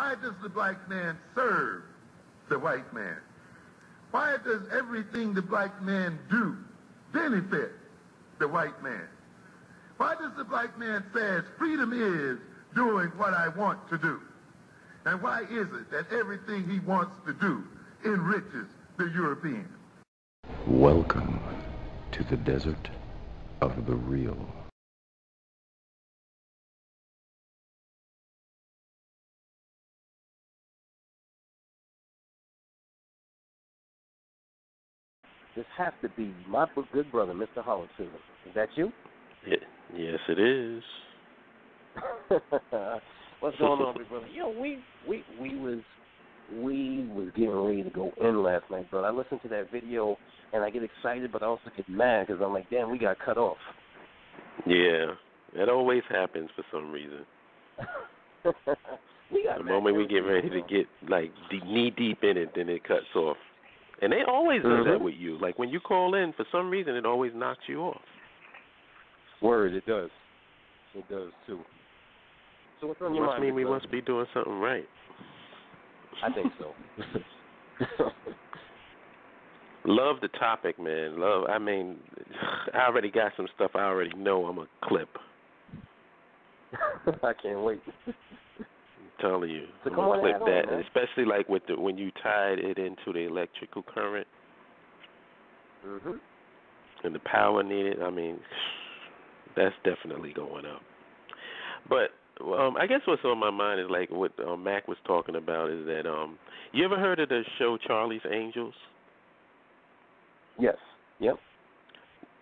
Why does the black man serve the white man? Why does everything the black man do benefit the white man? Why does the black man say freedom is doing what I want to do? And why is it that everything he wants to do enriches the European? Welcome to the desert of the real. This has to be my good brother, Mr. Holipsism. Is that you? Yes, it is. What's going on, big brother? We was getting ready to go in last night, but I listened to that video and I get excited, but I also get mad because I'm like, damn, we got cut off. Yeah, that always happens for some reason. The moment we get ready to get like knee deep in it, then it cuts off. And they always do that with you. Like when you call in, for some reason, it always knocks you off. Word, it does. It does, too. So what's on your mind? Must mean we must be doing something right. I think so. Love the topic, man. I mean, I already got some stuff I already know I'm going to clip. I can't wait. I'm telling you. So I'm going to clip that, and especially like with when you tied it into the electrical current and the power needed. I mean, that's definitely going up. But I guess what's on my mind is like what Mac was talking about is that you ever heard of the show Charlie's Angels? Yes. Yep.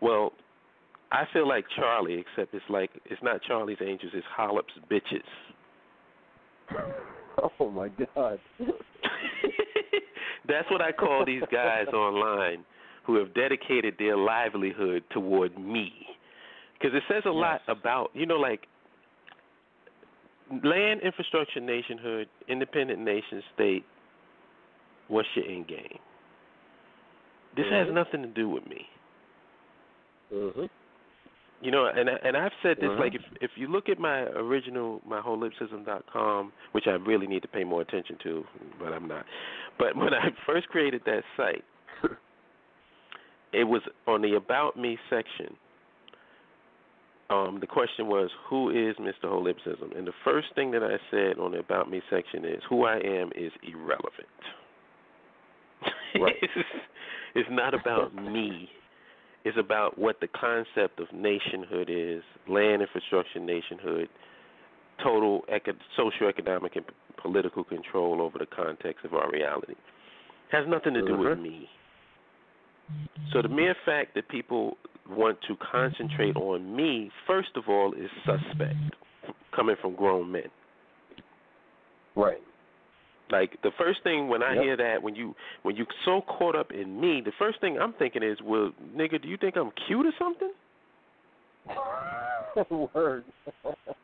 Well, I feel like Charlie, except it's not Charlie's Angels, it's Holip's Bitches. Oh my God. That's what I call these guys online who have dedicated their livelihood toward me. Because it says a lot about, like land, infrastructure, nationhood, independent nation state, what's your end game? This has nothing to do with me. And I've said this, like, if you look at my original, my Holipsism.com, which I really need to pay more attention to, but I'm not. But when I first created that site, it was on the About Me section. The question was, who is Mr. Holipsism? And the first thing that I said on the About Me section is, who I am is irrelevant. Right. It's not about me. It's about what the concept of nationhood is, land, infrastructure, nationhood, total socioeconomic and political control over the context of our reality. It has nothing to do with me. So the mere fact that people want to concentrate on me, first of all, is suspect, coming from grown men. Right. Like the first thing when I hear that, when you so caught up in me, the first thing I'm thinking is, well, nigga, do you think I'm cute or something? Word.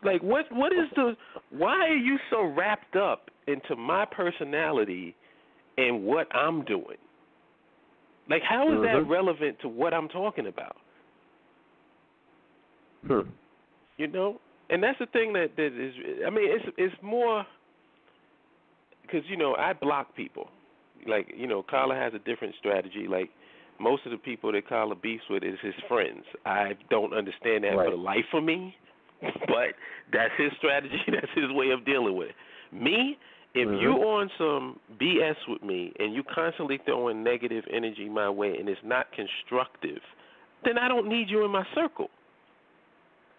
Like what is why are you so wrapped up into my personality and what I'm doing? Like how is that relevant to what I'm talking about? And that's the thing that is, I mean, it's more. Because, I block people. Like, Carla has a different strategy. Like, most of the people that Carla beefs with is his friends. I don't understand that for the life of me, but that's his strategy. That's his way of dealing with it. Me, if you on some BS with me and you constantly throwing negative energy my way and it's not constructive, then I don't need you in my circle.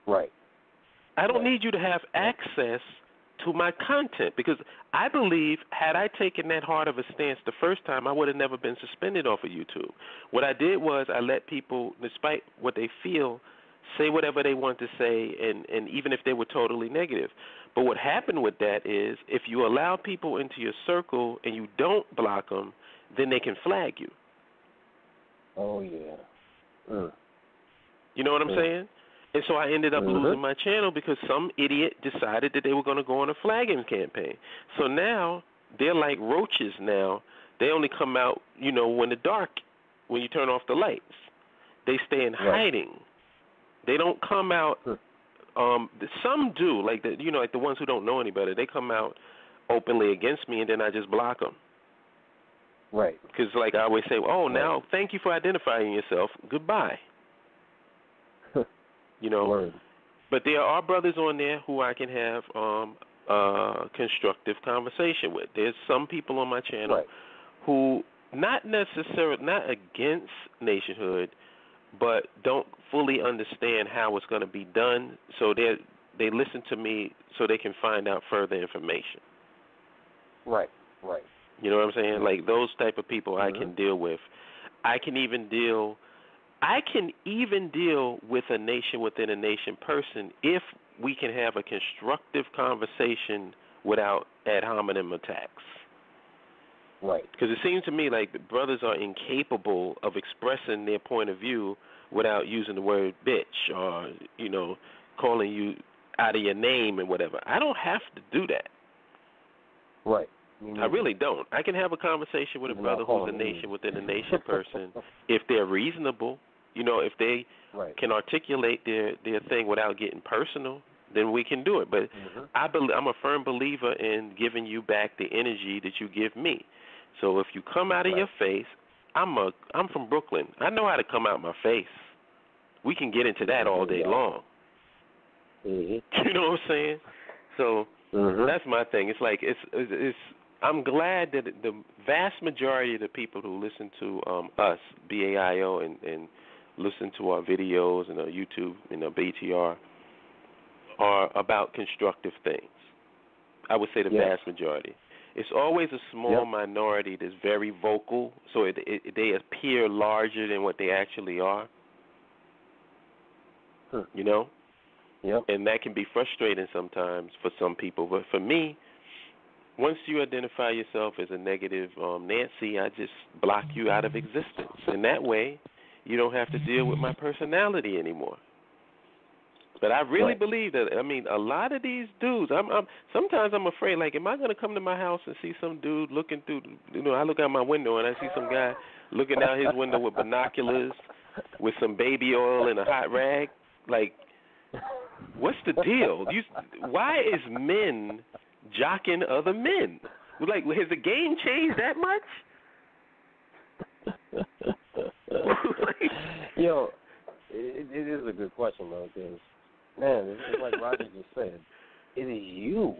Right. I don't need you to have access to my content, because I believe had I taken that hard of a stance the first time, I would have never been suspended off of YouTube. What I did was I let people, despite what they feel, say whatever they want to say, and even if they were totally negative. But what happened with that is if you allow people into your circle and you don't block them, then they can flag you. Oh, yeah. You know what I'm saying? And so I ended up losing my channel because some idiot decided that they were going to go on a flagging campaign. So now they're like roaches now. They only come out, when the dark, when you turn off the lights. They stay in hiding. They don't come out. Some do, like the ones who don't know any better. They come out openly against me, and then I just block them. Right. Because, like I always say, now, thank you for identifying yourself. Goodbye. You know. Word. But there are brothers on there who I can have constructive conversation with. There's some people on my channel who not against nationhood, but don't fully understand how it's going to be done. So they listen to me so they can find out further information. Right. You know what I'm saying? Like those type of people I can deal with. I can even deal with a nation within a nation person if we can have a constructive conversation without ad hominem attacks. Right. Because it seems to me like the brothers are incapable of expressing their point of view without using the word bitch or, you know, calling you out of your name and whatever. I don't have to do that. Right. I really don't. I can have a conversation with a brother who's a nation within a nation person if they're reasonable. You know, if they can articulate their thing without getting personal, then we can do it. But I'm a firm believer in giving you back the energy that you give me. So if you come out of your face, I'm from Brooklyn. I know how to come out my face. We can get into that all day long. You know what I'm saying? So that's my thing. It's like it's. I'm glad that the vast majority of the people who listen to us, BAIO, and listen to our videos and our YouTube and our BTR are about constructive things. I would say the vast majority. It's always a small minority that's very vocal, so they appear larger than what they actually are. You know? Yep. And that can be frustrating sometimes for some people. But for me, once you identify yourself as a negative Nancy, I just block you out of existence. And that way, you don't have to deal with my personality anymore. But I really believe that, I mean, a lot of these dudes, sometimes I'm afraid, like, am I going to come to my house and see some dude looking through, you know, I look out my window and I see some guy looking out his window with binoculars with some baby oil and a hot rag? Like, what's the deal? Why is men jocking other men? Like, has the game changed that much? Yo, it is a good question, though, because, man, it's like Roger just said. It is you.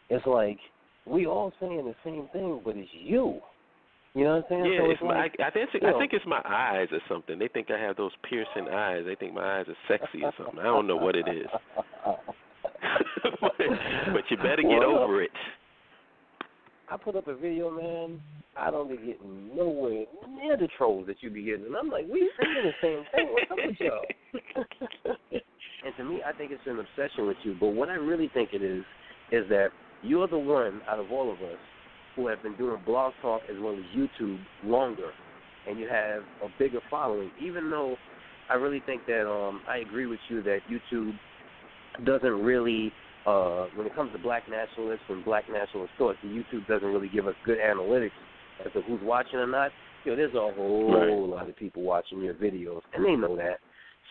It's like we all saying the same thing, but it's you. You know what I'm saying? Yeah, so it's I think it's my eyes or something. They think I have those piercing eyes. They think my eyes are sexy or something. I don't know what it is. but you better get over it. I put up a video, man. I don't be getting nowhere near the trolls that you be getting. And I'm like, we saying the same thing. What's up with y'all? And to me, I think it's an obsession with you. But what I really think it is that you're the one out of all of us who have been doing Blog Talk as well as YouTube longer, and you have a bigger following, even though I really think that I agree with you that YouTube doesn't really, when it comes to black nationalists and black nationalist thought, the YouTube doesn't really give us good analytics as to who's watching or not. You know, there's a whole lot of people watching your videos, and they know that.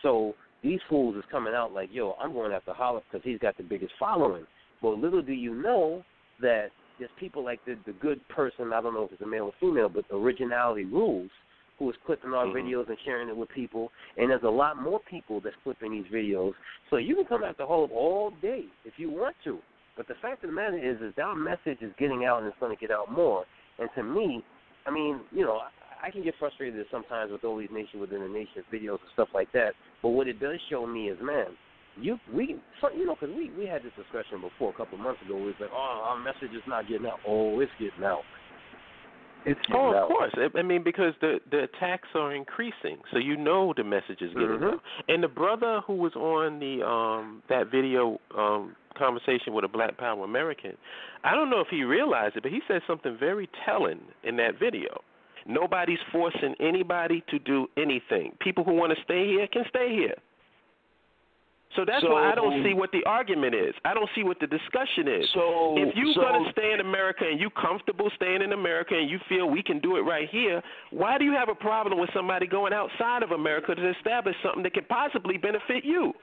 So these fools is coming out like, yo, I'm going after Holip because he's got the biggest following. Well, little do you know that there's people like the good person, I don't know if it's a male or female, but Originality Rules, who is clipping our videos and sharing it with people, and there's a lot more people that's clipping these videos. So you can come after Holip all day if you want to. But the fact of the matter is our message is getting out and it's going to get out more. And to me, I mean, you know, I can get frustrated sometimes with all these nation within a nation videos and stuff like that. But what it does show me is, man, because we had this discussion before a couple of months ago. Where it's like, oh, our message is not getting out. Oh, it's getting out. It's getting out. Of course. I mean, because the attacks are increasing, so you know the message is getting out. And the brother who was on the that video conversation with a Black Power American, I don't know if he realized it, but he said something very telling in that video. Nobody's forcing anybody to do anything. People who want to stay here can stay here. So that's why I don't see what the argument is. I don't see what the discussion is. If you're going to stay in America and you're comfortable staying in America and you feel we can do it right here, why do you have a problem with somebody going outside of America to establish something that could possibly benefit you?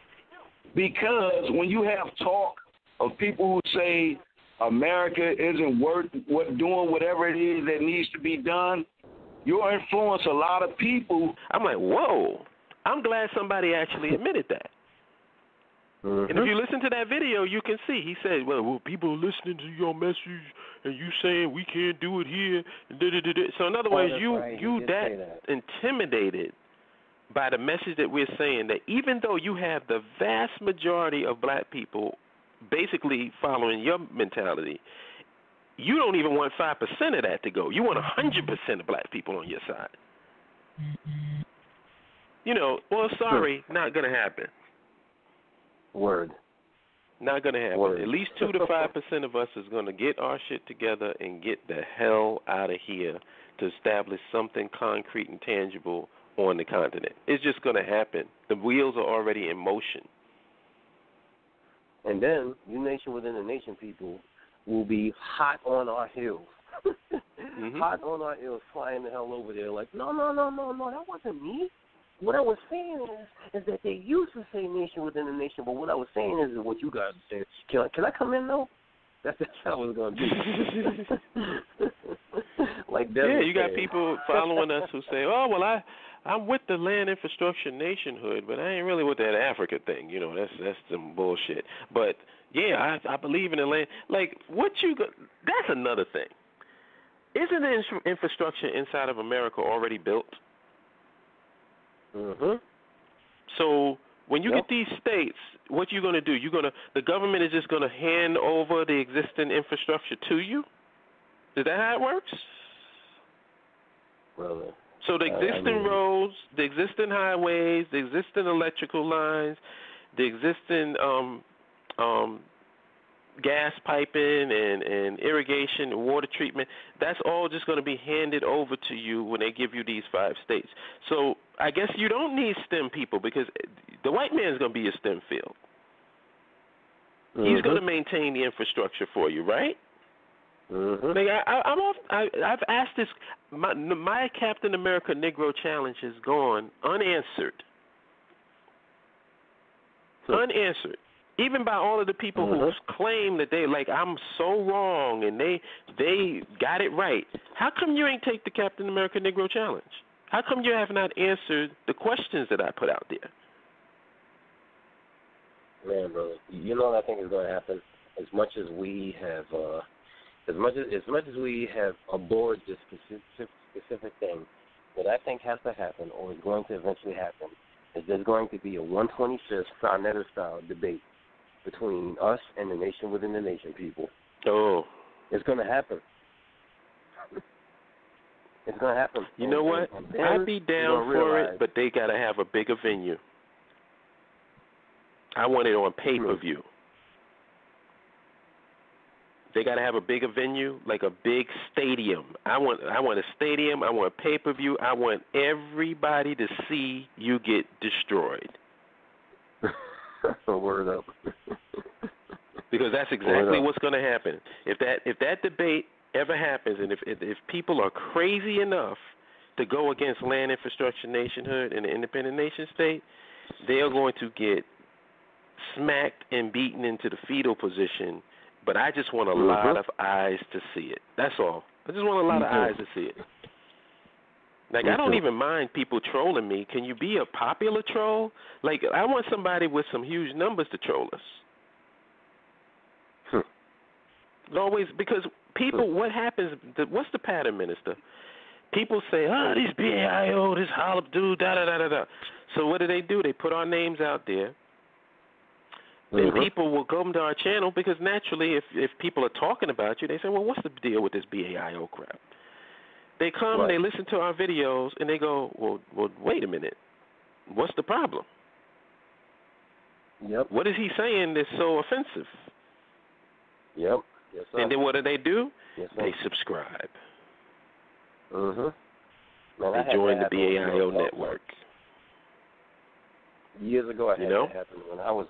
Because when you have talk of people who say, America isn't worth doing whatever it is that needs to be done, you'll influence a lot of people. I'm like, whoa. I'm glad somebody actually admitted that. And if you listen to that video, you can see he said, well, people are listening to your message, and you saying we can't do it here. So in other words, you that intimidated by the message that we're saying, that even though you have the vast majority of black people basically following your mentality, you don't even want 5% of that to go. You want 100% of black people on your side. You know, well, sorry, not going to happen. Word. Not going to happen. Word. At least 2 to 5% of us is going to get our shit together and get the hell out of here to establish something concrete and tangible on the continent. It's just going to happen. The wheels are already in motion. And then you nation within the nation people will be hot on our heels. Hot on our heels, flying the hell over there like, no, that wasn't me. What I was saying is that they used to say nation within the nation, but what I was saying is what you guys are saying. Can I come in, though? That's how it's going to be. Like yeah, you got people following us who say, oh, well, I'm with the land infrastructure nationhood, but I ain't really with that Africa thing. You know, that's some bullshit. But, yeah, I believe in the land. Like, that's another thing. Isn't the infrastructure inside of America already built? So when you get these states, what you going to do? The government is just going to hand over the existing infrastructure to you? Is that how it works? Well, so the existing roads, the existing highways, the existing electrical lines, the existing gas piping and irrigation and water treatment, that's all just going to be handed over to you when they give you these 5 states. So I guess you don't need STEM people because the white man's going to be your STEM field. He's going to maintain the infrastructure for you, right? Like I've asked this. My Captain America Negro challenge has gone unanswered. Unanswered. Even by all of the people who claim that they I'm so wrong and they got it right. How come you ain't take the Captain America Negro challenge? How come you have not answered the questions that I put out there? Man, brother, you know what I think is going to happen. As much as we have, as much as we have abhorred this specific thing, what I think has to happen, or is going to eventually happen, is there's going to be a 125th Sarnetta style debate between us and the nation within the nation people. Oh. It's going to happen. It's going to happen. You know what? I'd be down for it, but they got to have a bigger venue. I want it on pay-per-view. They got to have a bigger venue, like a big stadium. I want a stadium. I want a pay-per-view. I want everybody to see you get destroyed. Word up. Because that's exactly what's going to happen. If that debate ever happens, and if people are crazy enough to go against land infrastructure nationhood and the independent nation state, they are going to get smacked and beaten into the fetal position. But I just want a lot of eyes to see it. That's all. I just want a lot of eyes to see it. Like, I don't even mind people trolling me. Can you be a popular troll? Like, I want somebody with some huge numbers to troll us. Always, because people, what happens, what's the pattern, Minister? People say, this BAIO, this Holip dude, da-da-da-da-da. So what do? They put our names out there. Then people will come to our channel because naturally if people are talking about you, they say, well, what's the deal with this BAIO crap? They come, they listen to our videos, and they go, well, wait a minute. What's the problem? Yep. What is he saying that's so offensive? Yep. Yes, sir. And then what do? Yes, they subscribe. Man, they join the BAIO network. Years ago, I had that happen when I was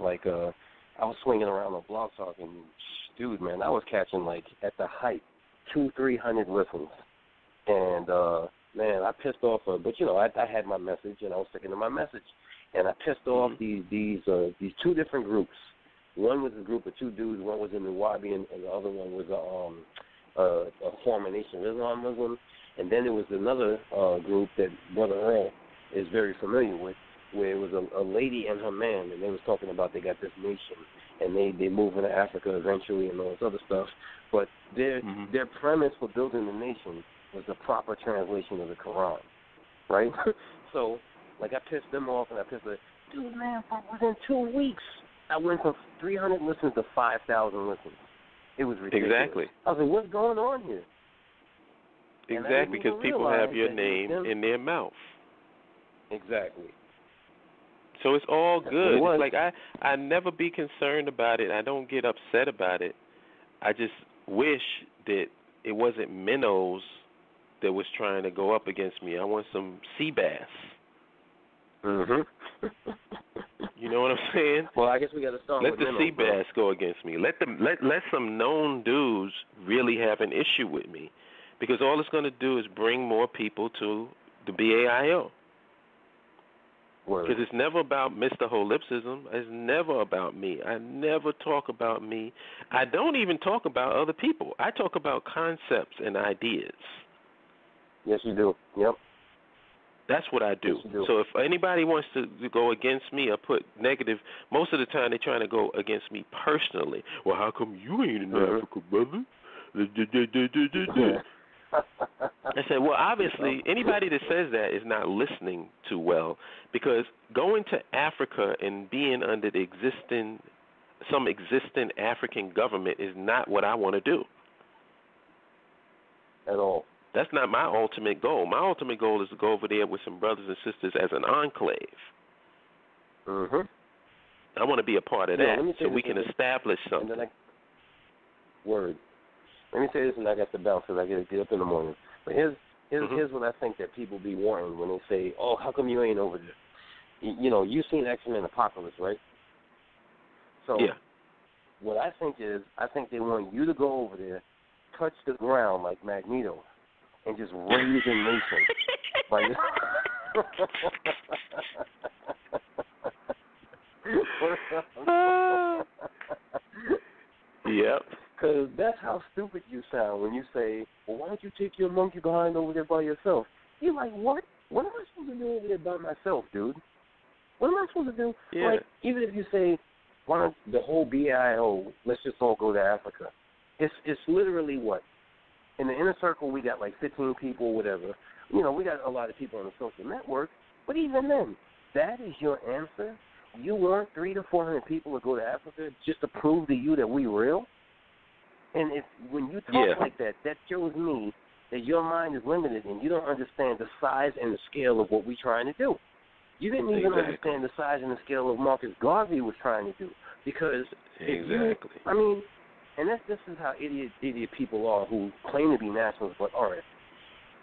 I was swinging around on Blog Talk, and dude, man, I was catching at the height 200-300 listens, and man, I pissed off. But I had my message, and I was sticking to my message, and I pissed off these 2 different groups One was a group of two dudes. One was a Nubian, and the other one was a former Nation of Islam Muslim. And then there was another group that Brother Earl is very familiar with, where it was a lady and her man, and they was talking about they got this nation, and they move into Africa eventually and all this other stuff. But their premise for building the nation was the proper translation of the Quran, right? So, like, I pissed them off, and I pissed dude, man, within 2 weeks, I went from 300 listens to 5,000 listens. It was ridiculous. Exactly. I was like, what's going on here? Exactly, because people have your name in their mouth. Exactly. So it's all good. It's like I never be concerned about it. I don't get upset about it. I just wish that it wasn't minnows that was trying to go up against me. I want some sea bass. You know what I'm saying? Well, I guess we got to start Let with the minnows, sea bass go against me. Let some known dudes really have an issue with me, because all it's going to do is bring more people to the BAIO. Because it's never about Mr. Holipsism. It's never about me. I never talk about me. I don't even talk about other people. I talk about concepts and ideas. Yes, you do. Yep. That's what I do. Yes, so if anybody wants to go against me or put negative, most of the time they're trying to go against me personally. Well, how come you ain't in Africa, brother? I said, well, obviously, anybody that says that is not listening too well, because going to Africa and being under the some existing African government is not what I want to do. At all. That's not my ultimate goal. My ultimate goal is to go over there with some brothers and sisters as an enclave. I want to be a part of that so we can establish something. Word. Let me say this, and I got to bounce because I got to get up in the morning. But here's what I think that people be wanting when they say, oh, how come you ain't over there? You know, you've seen X-Men Apocalypse, right? So what I think is, I think they want you to go over there, touch the ground like Magneto, and just raise a nation. Yep. Because that's how stupid you sound when you say, well, why don't you take your monkey behind over there by yourself? You're like, what? What am I supposed to do over there by myself, dude? What am I supposed to do? Yeah. Like, even if you say, why don't the whole BAIO, let's just all go to Africa. It's literally what? In the inner circle, we got like 15 people, whatever. You know, we got a lot of people on the social network. But even then, that is your answer? You want 300 to 400 people to go to Africa just to prove to you that we real? And when you talk like that, that shows me that your mind is limited and you don't understand the size and the scale of what we're trying to do. You didn't even understand the size and the scale of Marcus Garvey was trying to do. Because and this is how idiot people are who claim to be nationalists but aren't.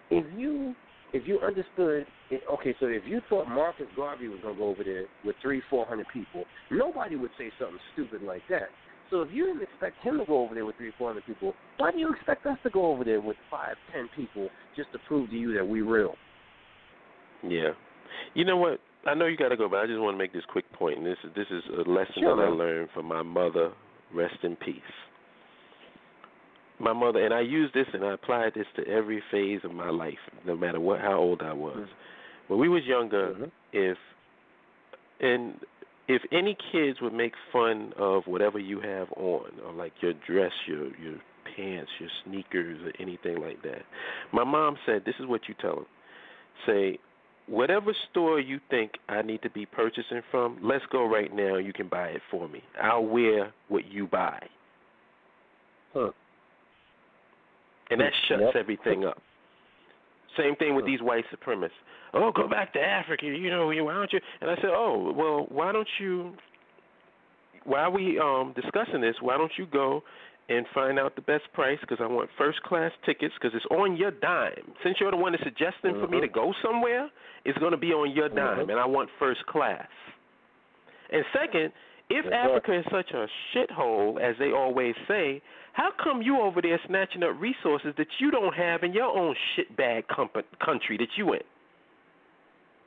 If you understood it, okay, so if you thought Marcus Garvey was going to go over there with 300-400 people, nobody would say something stupid like that. So if you didn't expect him to go over there with 300-400 people, why do you expect us to go over there with 5-10 people just to prove to you that we real? Yeah. You know what? I know you got to go, but I just want to make this quick point. And this is a lesson that I learned from my mother. Rest in peace. My mother, and I use this and I applied this to every phase of my life, no matter how old I was. When we was younger, if any kids would make fun of whatever you have on, or like your dress, your pants, your sneakers, or anything like that, my mom said, this is what you tell them. Say, whatever store you think I need to be purchasing from, let's go right now. You can buy it for me. I'll wear what you buy. And that shuts everything up. Same thing with these white supremacists. Oh, go back to Africa, you know, why don't you? And I said, oh, well, why don't you, while we discussing this, why don't you go and find out the best price, because I want first-class tickets, because it's on your dime. Since you're the one that's suggesting for me to go somewhere, it's going to be on your dime, and I want first class. And second, if Africa is such a shithole, as they always say, how come you over there snatching up resources that you don't have in your own shitbag country that you in?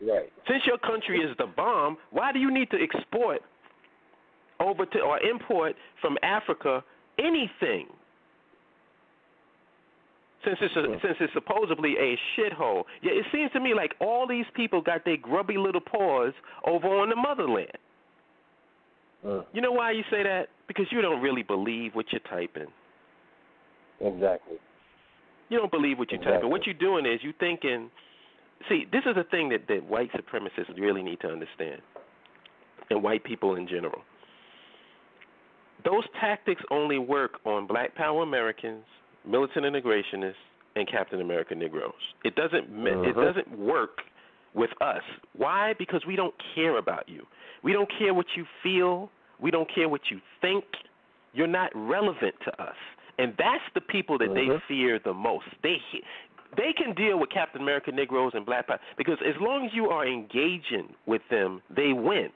Right. Since your country is the bomb, why do you need to export over to or import from Africa anything. Since it's supposedly a shithole. Yeah, it seems to me like all these people got their grubby little paws over on the motherland. You know why you say that? Because you don't really believe what you're typing. Exactly. You don't believe what you're typing. What you're doing is you're thinking, see, this is a thing that white supremacists really need to understand, and white people in general. Those tactics only work on Black Power Americans, militant integrationists, and Captain America Negroes. It doesn't work with us. Why? Because we don't care about you. We don't care what you feel. We don't care what you think. You're not relevant to us. And that's the people that they fear the most. They can deal with Captain America Negroes and Black Power because as long as you are engaging with them, they win.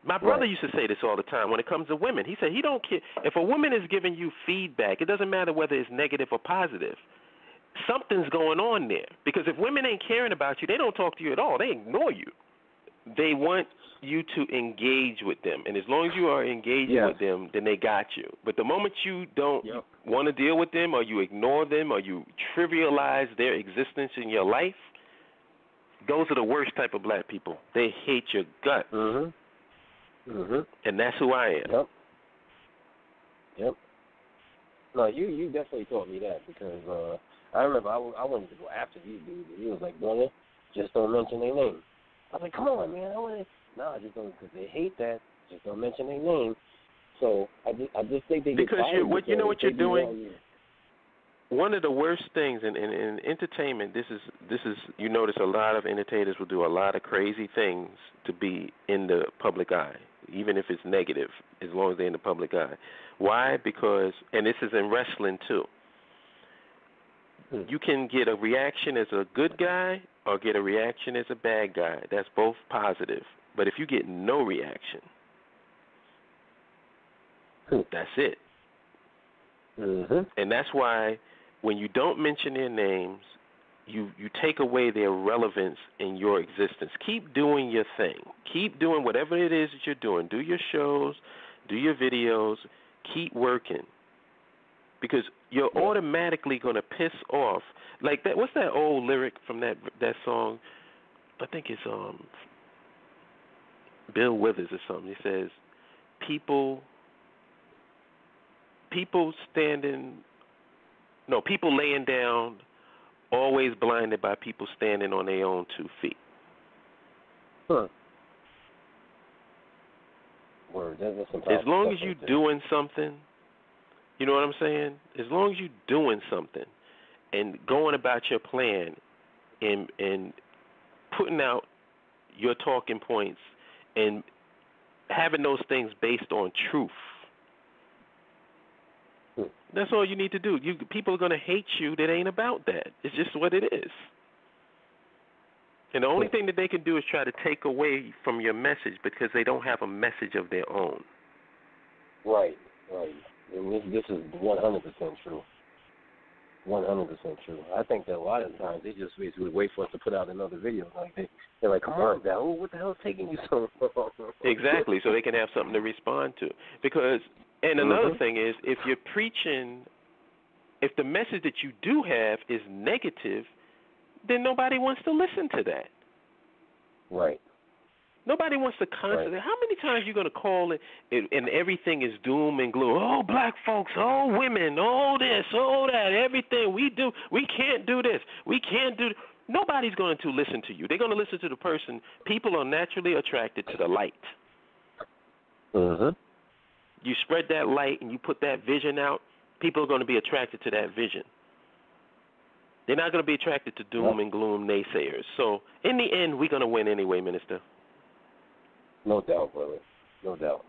My brother used to say this all the time when it comes to women. He said he don't care. If a woman is giving you feedback, it doesn't matter whether it's negative or positive. Something's going on there. Because if women ain't caring about you, they don't talk to you at all. They ignore you. They want you to engage with them. And as long as you are engaging with them, then they got you. But the moment you don't want to deal with them or you ignore them or you trivialize their existence in your life, those are the worst type of black people. They hate your guts. And that's who I am. Yep. No, you definitely taught me that because I remember I wanted to go after these dudes. He was like, brother, just don't mention their name. I was like, come on, man. I just don't, because they hate that. Just don't mention their name. So I just think they get fired because you know what you're doing? One of the worst things in entertainment, this is you notice a lot of entertainers will do a lot of crazy things to be in the public eye, even if it's negative, as long as they're in the public eye. Why? Because, and this is in wrestling too, you can get a reaction as a good guy or get a reaction as a bad guy. That's both positive. But if you get no reaction, that's it. And that's why when you don't mention their names, you take away their relevance in your existence. Keep doing your thing. Keep doing whatever it is that you're doing. Do your shows, do your videos, keep working. Because you're automatically going to piss off. Like that, what's that old lyric from that song? I think it's Bill Withers or something. He says, people laying down, always blinded by people standing on their own 2 feet. Word, as long as you're doing something, you know what I'm saying? As long as you're doing something and going about your plan and putting out your talking points and having those things based on truth, that's all you need to do. People are going to hate you that ain't about that. It's just what it is. And the only thing that they can do is try to take away from your message because they don't have a message of their own. Right. And this is 100% true. 100% true. I think that a lot of times they just basically wait for us to put out another video. Like they're like, come on, Dawud, what the hell is taking you so long? Exactly, so they can have something to respond to. Because, and another thing is, if you're preaching, if the message that you do have is negative, then nobody wants to listen to that. Right. Nobody wants to constantly. Right. How many times are you going to call it and everything is doom and gloom? Oh, black folks, oh, women, oh, this, oh, that, everything we do. We can't do this. We can't do. Nobody's going to listen to you. They're going to listen to the person. People are naturally attracted to the light. You spread that light and you put that vision out, people are going to be attracted to that vision. They're not going to be attracted to doom and gloom naysayers. So in the end, we're going to win anyway, Minister. No doubt, brother. No doubt.